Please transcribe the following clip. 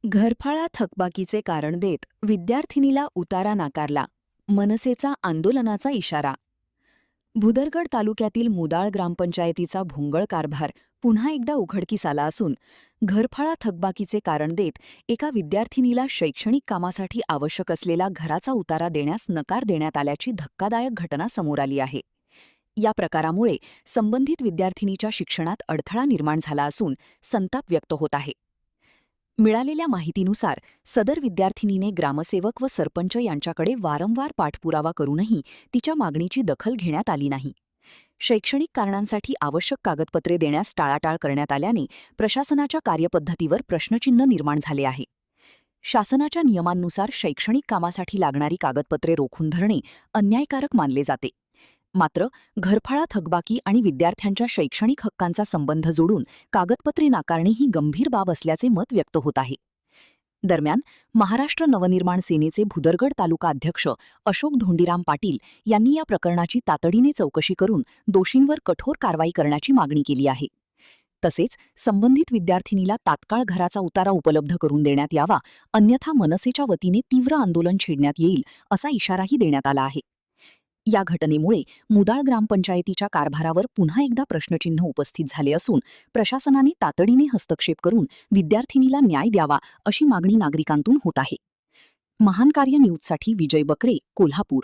घरफाळा थकबाकीचे कारण देत विद्यार्थिनीला उतारा नाकारला. मनसेचा आंदोलनाचा इशारा. भुदरगड तालुक्यातील मुदाळ ग्रामपंचायतीचा भोंगळ कारभार पुन्हा एकदा उघडकीस आला असून घरफाळा थकबाकीचे कारण देत एका विद्यार्थिनीला शैक्षणिक कामासाठी आवश्यक असलेला घराचा उतारा देण्यास नकार देण्यात आल्याची धक्कादायक घटना समोर आली आहे. या प्रकारामुळे संबंधित विद्यार्थिनीच्या शिक्षणात अडथळा निर्माण झाला असून संताप व्यक्त होत आहे. मिळालेल्या माहितीनुसार सदर विद्यार्थिनीने ग्रामसेवक व सरपंच यांच्याकडे वारंवार पाठपुरावा करूनही तिच्या मागणीची दखल घेण्यात आली नाही. शैक्षणिक कारणांसाठी आवश्यक कागदपत्रे देण्यास टाळाटाळ करण्यात आल्याने प्रशासनाच्या कार्यपद्धतीवर प्रश्नचिन्ह निर्माण झाले आहे. शासनाच्या नियमांनुसार शैक्षणिक कामासाठी लागणारी कागदपत्रे रोखून धरणे अन्यायकारक मानले जाते. मात्र घरफाळा थकबाकी आणि विद्यार्थ्यांच्या शैक्षणिक हक्कांचा संबंध जोडून कागदपत्रे नाकारणे ही गंभीर बाब असल्याचे मत व्यक्त होत आहे. दरम्यान महाराष्ट्र नवनिर्माण सेनेचे भुदरगड तालुका अध्यक्ष अशोक धोंडीराम पाटील यांनी या प्रकरणाची तातडीने चौकशी करून दोषींवर कठोर कारवाई करण्याची मागणी केली आहे. तसेच संबंधित विद्यार्थिनीला तात्काळ घराचा उतारा उपलब्ध करून देण्यात यावा, अन्यथा मनसेच्या वतीने तीव्र आंदोलन छेडण्यात येईल असा इशाराही देण्यात आला आहे. या घटनेमुळे मुदाळ ग्रामपंचायतीच्या कारभारावर पुन्हा एकदा प्रश्नचिन्ह उपस्थित झाले असून प्रशासनाने तातडीने हस्तक्षेप करून विद्यार्थिनीला न्याय द्यावा अशी मागणी नागरिकांतून होत आहे. महान कार्य न्यूजसाठी विजय बकरे, कोल्हापूर.